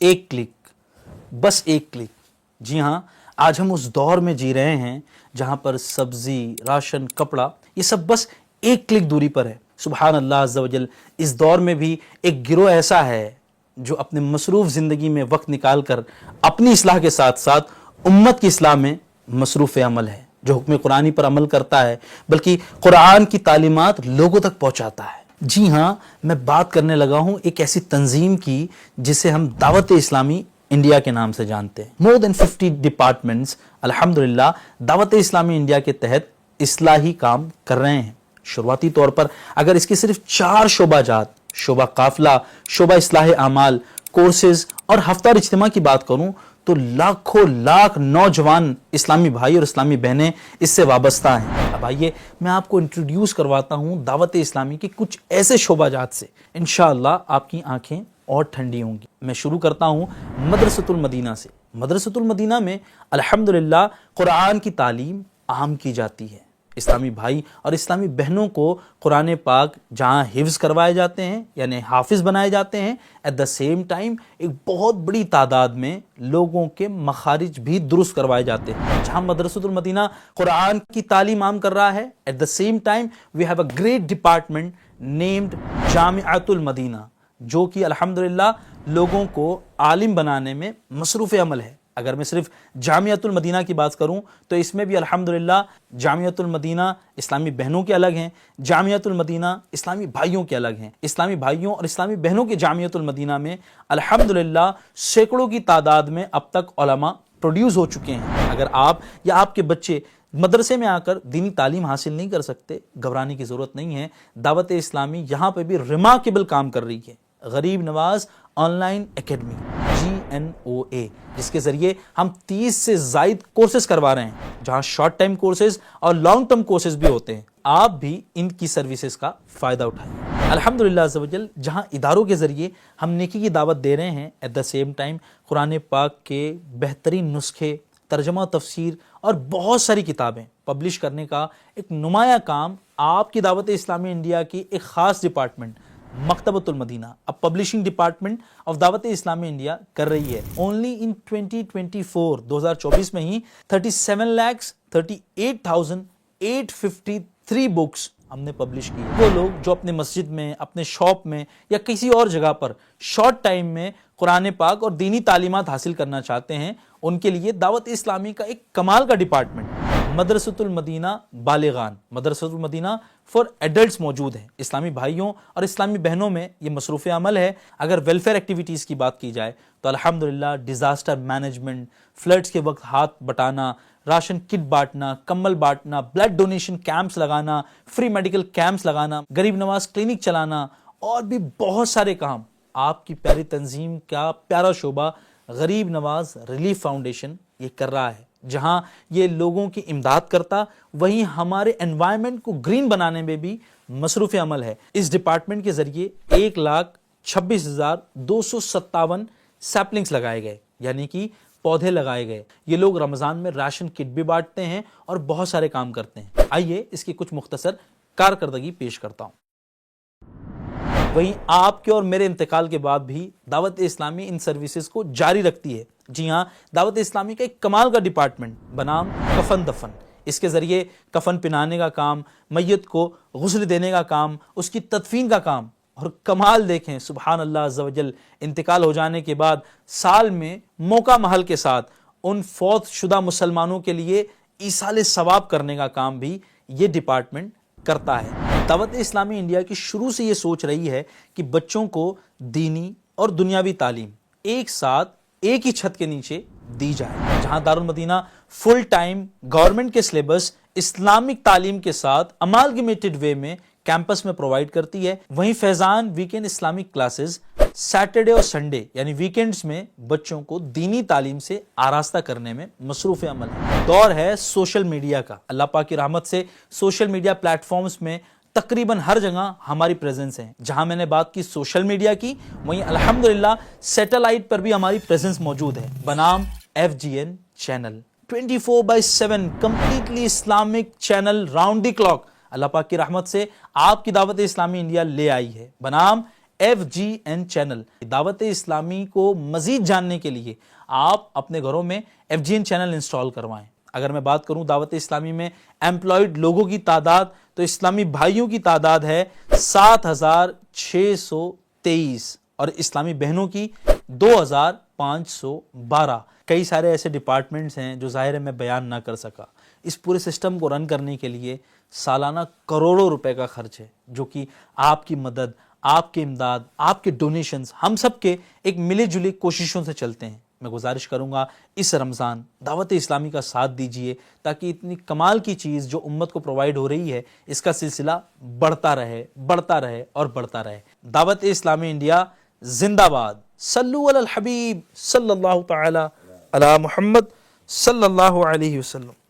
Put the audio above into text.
ایک کلک، بس ایک کلک. جی ہاں، آج ہم اس دور میں جی رہے ہیں جہاں پر سبزی، راشن، کپڑا یہ سب بس ایک کلک دوری پر ہے. سبحان اللہ عز و جل. اس دور میں بھی ایک گروہ ایسا ہے جو اپنے مصروف زندگی میں وقت نکال کر اپنی اصلاح کے ساتھ ساتھ امت کی اصلاح میں مصروف عمل ہے، جو حکم قرآنی پر عمل کرتا ہے بلکہ قرآن کی تعلیمات لوگوں تک پہنچاتا ہے. جی ہاں، میں بات کرنے لگا ہوں ایک ایسی تنظیم کی جسے ہم دعوت اسلامی انڈیا کے نام سے جانتے ہیں. مور دین 50 ڈپارٹمنٹس الحمدللہ دعوت اسلامی انڈیا کے تحت اصلاحی کام کر رہے ہیں. شروعاتی طور پر اگر اس کے صرف 4 شعبہ جات، شعبہ قافلہ، شعبہ اصلاح اعمال، کورسز اور ہفتہ اجتماع کی بات کروں تو لاکھوں لاکھ نوجوان اسلامی بھائی اور اسلامی بہنیں اس سے وابستہ ہیں. اب آئیے میں آپ کو انٹروڈیوس کرواتا ہوں دعوت اسلامی کے کچھ ایسے شعبہ جات سے. انشاءاللہ آپ کی آنکھیں اور ٹھنڈی ہوں گی. میں شروع کرتا ہوں مدرسۃ المدینہ سے. مدرسۃ المدینہ میں الحمدللہ قرآن کی تعلیم عام کی جاتی ہے. اسلامی بھائی اور اسلامی بہنوں کو قرآن پاک جہاں حفظ کروائے جاتے ہیں یعنی حافظ بنائے جاتے ہیں، ایٹ دا سیم ٹائم ایک بہت بڑی تعداد میں لوگوں کے مخارج بھی درست کروائے جاتے ہیں. جہاں مدرسۃ المدینہ قرآن کی تعلیم عام کر رہا ہے، at the same time we have a great department named Jamiatul Madina, جو کہ الحمدللہ لوگوں کو عالم بنانے میں مصروف عمل ہے. اگر میں صرف جامعۃ المدینہ کی بات کروں تو اس میں بھی الحمدللہ جامعۃ المدینہ اسلامی بہنوں کے الگ ہیں، جامعۃ المدینہ اسلامی بھائیوں کے الگ ہیں. اسلامی بھائیوں اور اسلامی بہنوں کے جامعۃ المدینہ میں الحمدللہ سینکڑوں کی تعداد میں اب تک علماء پروڈیوس ہو چکے ہیں. اگر آپ یا آپ کے بچے مدرسے میں آ کر دینی تعلیم حاصل نہیں کر سکتے، گھبرانے کی ضرورت نہیں ہے. دعوت اسلامی یہاں پہ بھی ریمارکیبل کام کر رہی ہے. غریب نواز آن لائن اکیڈمی GNOA، جس کے ذریعے ہم 30 سے زائد کورسز کروا رہے ہیں، جہاں شارٹ ٹائم کورسز اور لانگ ٹرم کورسز بھی ہوتے ہیں. آپ بھی ان کی سروسز کا فائدہ اٹھائیں. الحمدللہ عز و جل جہاں اداروں کے ذریعے ہم نیکی کی دعوت دے رہے ہیں، ایٹ دا سیم ٹائم قرآن پاک کے بہترین نسخے، ترجمہ و تفسیر اور بہت ساری کتابیں پبلش کرنے کا ایک نمایاں کام آپ کی دعوت اسلامی انڈیا کی ایک خاص ڈپارٹمنٹ مکتبۃ المدینہ، اب پبلشنگ ڈپارٹمنٹ آف دعوت اسلامی انڈیا کر رہی ہے. اونلی ان 2024 میں ہی 37,38,853 بکس ہم نے پبلش کی. وہ لوگ جو اپنے مسجد میں، اپنے شاپ میں یا کسی اور جگہ پر شارٹ ٹائم میں قرآن پاک اور دینی تعلیمات حاصل کرنا چاہتے ہیں، ان کے لیے دعوت اسلامی کا ایک کمال کا ڈپارٹمنٹ مدرسۃ المدینہ بالغان، مدرسۃ المدینہ فار ایڈلٹس موجود ہے. اسلامی بھائیوں اور اسلامی بہنوں میں یہ مصروف عمل ہے. اگر ویلفیئر ایکٹیویٹیز کی بات کی جائے تو الحمدللہ ڈیزاسٹر مینجمنٹ، فلڈز کے وقت ہاتھ بٹانا، راشن کٹ بانٹنا، کمبل بانٹنا، بلڈ ڈونیشن کیمپس لگانا، فری میڈیکل کیمپس لگانا، غریب نواز کلینک چلانا اور بھی بہت سارے کام آپ کی پیاری تنظیم کا پیارا شعبہ غریب نواز ریلیف فاؤنڈیشن یہ کر رہا ہے. جہاں یہ لوگوں کی امداد کرتا، وہیں ہمارے انوائرمنٹ کو گرین بنانے میں بھی مصروف عمل ہے. اس ڈپارٹمنٹ کے ذریعے 1,26,257 سیپلنگز لگائے گئے، یعنی کہ پودے لگائے گئے. یہ لوگ رمضان میں راشن کٹ بھی بانٹتے ہیں اور بہت سارے کام کرتے ہیں. آئیے اس کی کچھ مختصر کارکردگی پیش کرتا ہوں. وہیں آپ کے اور میرے انتقال کے بعد بھی دعوت اسلامی ان سروسز کو جاری رکھتی ہے. جی ہاں، دعوت اسلامی کا ایک کمال کا ڈپارٹمنٹ بنام کفن دفن. اس کے ذریعے کفن پہنانے کا کام، میت کو غسل دینے کا کام، اس کی تدفین کا کام، اور کمال دیکھیں سبحان اللہ عز و جل، انتقال ہو جانے کے بعد سال میں موقع محل کے ساتھ ان فوت شدہ مسلمانوں کے لیے ایصال ثواب کرنے کا کام بھی یہ ڈپارٹمنٹ کرتا ہے. دعوت اسلامی انڈیا کی شروع سے یہ سوچ رہی ہے کہ بچوں کو دینی اور دنیاوی تعلیم ایک ساتھ ایک ہی چھت کے نیچے دی جائے. جہاں دارالمدینہ فل ٹائم گورنمنٹ کے سلیبس اسلامک تعلیم کے ساتھ امالگمیٹڈ وے میں کیمپس میں پرووائڈ کرتی ہے، وہیں فیضان ویکینڈ اسلامک کلاسز سیٹرڈے اور سنڈے یعنی ویکینڈز میں بچوں کو دینی تعلیم سے آراستہ کرنے میں مصروف عمل ہے. دور ہے سوشل میڈیا کا. اللہ پاک کی رحمت سے سوشل میڈیا پلیٹ فارمز میں تقریباً ہر جگہ ہماری پریزنس ہے. جہاں میں نے بات کی سوشل میڈیا کی، وہیں الحمدللہ سیٹلائٹ پر بھی ہماری پریزنس موجود ہے بنام FGN channel. 24/7 completely Islamic channel round the clock Allah پاک کی رحمت سے آپ کی دعوت اسلامی انڈیا لے آئی ہے بنام FGN چینل. دعوت اسلامی کو مزید جاننے کے لیے آپ اپنے گھروں میں FGN چینل انسٹال کروائیں. اگر میں بات کروں دعوت اسلامی میں ایمپلائڈ لوگوں کی تعداد تو اسلامی بھائیوں کی تعداد ہے 7623 اور اسلامی بہنوں کی 2512. کئی سارے ایسے ڈپارٹمنٹس ہیں جو ظاہر ہے میں بیان نہ کر سکا. اس پورے سسٹم کو رن کرنے کے لیے سالانہ کروڑوں روپے کا خرچ ہے جو کہ آپ کی مدد، آپ کی امداد، آپ کے ڈونیشنز، ہم سب کے ایک ملی جلی کوششوں سے چلتے ہیں. میں گزارش کروں گا اس رمضان دعوت اسلامی کا ساتھ دیجئے تاکہ اتنی کمال کی چیز جو امت کو پرووائڈ ہو رہی ہے اس کا سلسلہ بڑھتا رہے اور بڑھتا رہے. دعوت اسلامی انڈیا زندہ باد. صلو علی الحبیب صلی اللہ تعالی علی محمد صلی اللہ علیہ وسلم.